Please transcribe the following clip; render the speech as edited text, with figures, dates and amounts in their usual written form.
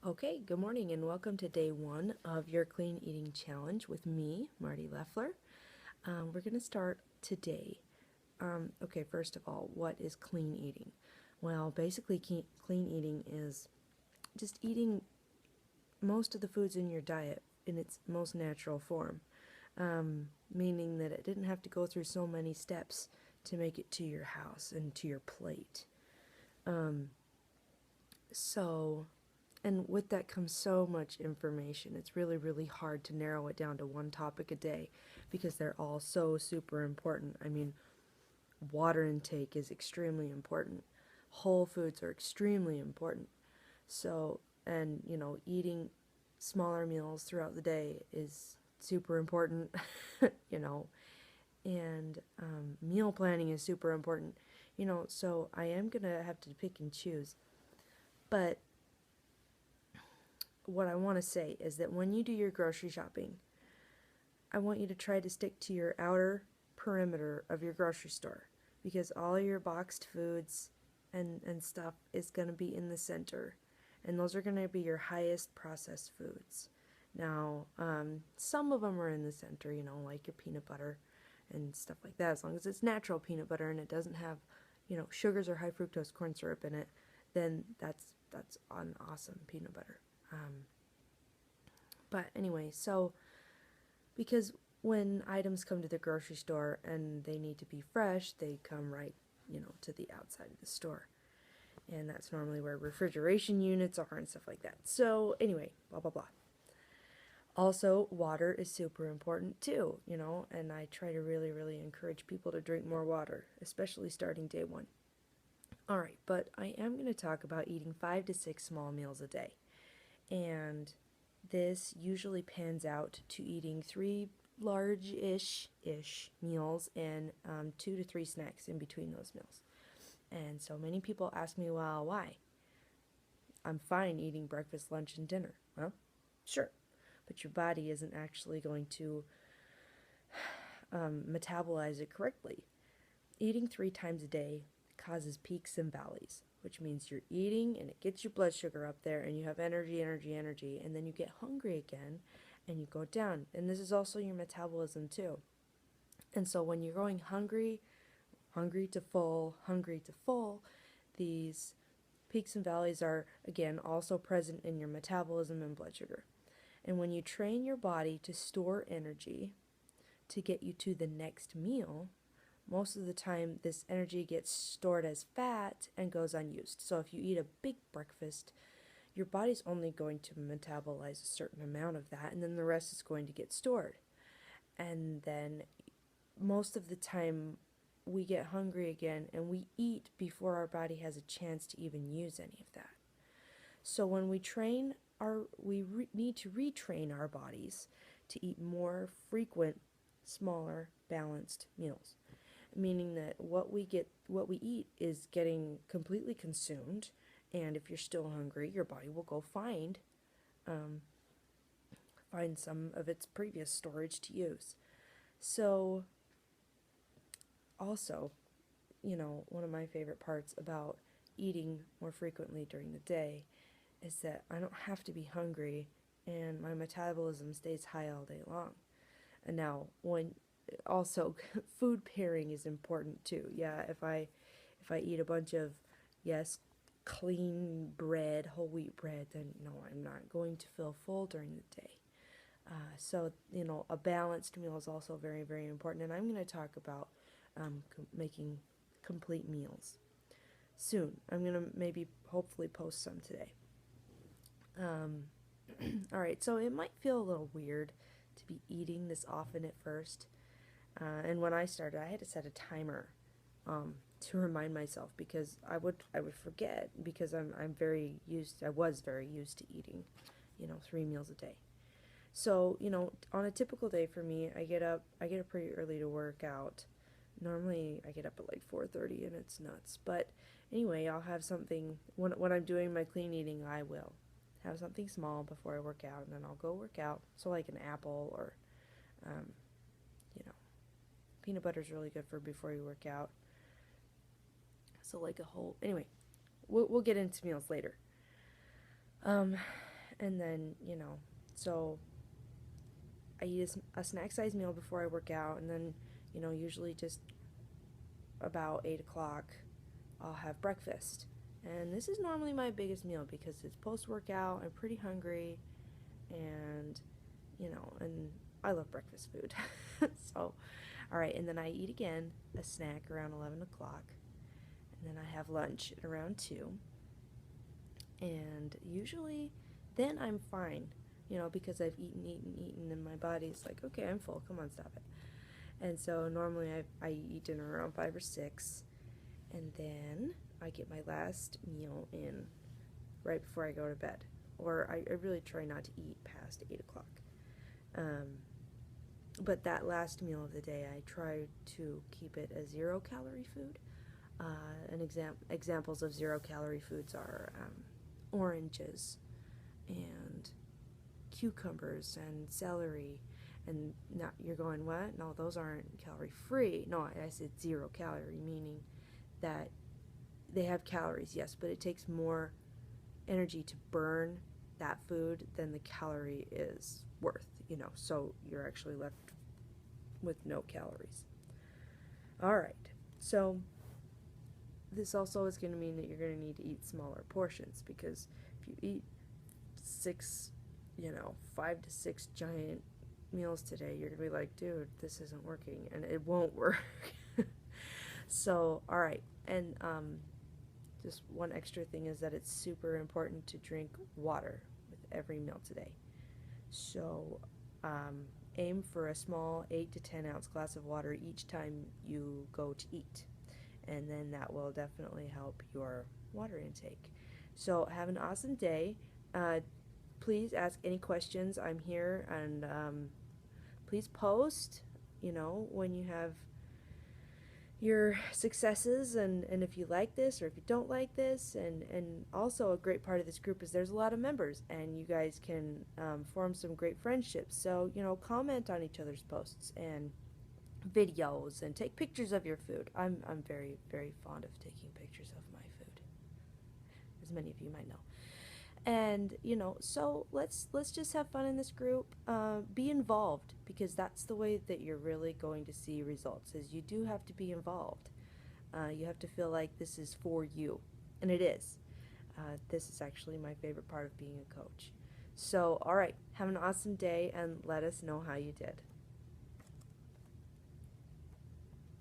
Okay, good morning and welcome to day one of your clean eating challenge with me, Marty Leffler. We're going to start today. Okay, first of all, what is clean eating? Well, basically, clean eating is just eating most of the foods in your diet in its most natural form, meaning that it didn't have to go through so many steps to make it to your house and to your plate. So And with that comes so much information. It's really, really hard to narrow it down to one topic a day because they're all so super important. I mean, water intake is extremely important. Whole foods are extremely important. So, and eating smaller meals throughout the day is super important, you know, and meal planning is super important, so I am going to have to pick and choose. But what I want to say is that when you do your grocery shopping, I want you to try to stick to your outer perimeter of your grocery store because all your boxed foods and stuff is going to be in the center, and those are going to be your highest processed foods. Now, some of them are in the center, like your peanut butter and stuff like that. As long as it's natural peanut butter and it doesn't have, sugars or high fructose corn syrup in it, then that's an awesome peanut butter. But anyway, so because when items come to the grocery store and they need to be fresh, they come right, to the outside of the store. And that's normally where refrigeration units are and stuff like that. So anyway, blah, blah, blah. Also, water is super important too, and I try to really, really encourage people to drink more water, especially starting day one. All right, but I am going to talk about eating 5 to 6 small meals a day. And this usually pans out to eating 3 large-ish meals and 2 to 3 snacks in between those meals. And so many people ask me, well, why? I'm fine eating breakfast, lunch, and dinner. Well, sure, but your body isn't actually going to metabolize it correctly. Eating 3 times a day causes peaks and valleys, which means you're eating and it gets your blood sugar up there and you have energy, and then you get hungry again and you go down. And this is also your metabolism too. And so when you're going hungry to full, these peaks and valleys are again also present in your metabolism and blood sugar. And when you train your body to store energy to get you to the next meal, most of the time this energy gets stored as fat and goes unused. So if you eat a big breakfast, your body's only going to metabolize a certain amount of that, and then the rest is going to get stored. And then most of the time we get hungry again and we eat before our body has a chance to even use any of that. So when we need to retrain our bodies to eat more frequent, smaller, balanced meals, meaning that what we eat is getting completely consumed, and if you're still hungry, your body will go find some of its previous storage to use. So also, one of my favorite parts about eating more frequently during the day is that I don't have to be hungry and my metabolism stays high all day long. And now, when also food pairing is important too. Yeah, if I eat a bunch of, yes, clean bread, whole wheat bread, then no, I'm not going to feel full during the day. So a balanced meal is also very, very important, and I'm going to talk about making complete meals soon. I'm going to maybe hopefully post some today. All right, so it might feel a little weird to be eating this often at first. And when I started, I had to set a timer to remind myself because I would forget because I was very used to eating, 3 meals a day. So, on a typical day for me, I get up pretty early to work out. Normally, I get up at like 4:30 and it's nuts. But anyway, I'll have something when I'm doing my clean eating, I will have something small before I work out, and then I'll go work out. So like an apple or um, peanut butter is really good for before you work out. So like a whole, anyway, we'll get into meals later. And then, so I eat a snack size meal before I work out, and then, usually just about 8 o'clock, I'll have breakfast. And this is normally my biggest meal because it's post workout, I'm pretty hungry, and, and I love breakfast food. So, all right, and then I eat again a snack around 11 o'clock, and then I have lunch at around 2. And usually, then I'm fine, because I've eaten, and my body's like, okay, I'm full, come on, stop it. And so normally I eat dinner around 5 or 6, and then I get my last meal in right before I go to bed. Or I really try not to eat past 8 o'clock. But that last meal of the day, I try to keep it a 0-calorie food. Examples of 0-calorie foods are oranges and cucumbers and celery. And not, you're going, what? No, those aren't calorie free. No, I said 0 calorie, meaning that they have calories, yes, but it takes more energy to burn that food than the calorie is worth, so you're actually left with no calories. All right, so this also is going to mean that you're going to need to eat smaller portions, because if you eat 5 to 6 giant meals today, you're going to be like, dude, this isn't working, and it won't work. So, all right, and just one extra thing is that it's super important to drink water with every meal today. So, aim for a small 8 to 10 ounce glass of water each time you go to eat, and then that will definitely help your water intake. So, have an awesome day. Please ask any questions. I'm here, and please post, when you have your successes, and if you like this or if you don't like this. And also a great part of this group is there's a lot of members, and you guys can form some great friendships. So, comment on each other's posts and videos, and take pictures of your food. I'm very, very fond of taking pictures of my food, as many of you might know. And so let's just have fun in this group. Be involved, because that's the way that you're really going to see results. Is you do have to be involved. You have to feel like this is for you, and it is. This is actually my favorite part of being a coach. So, all right, have an awesome day, and let us know how you did.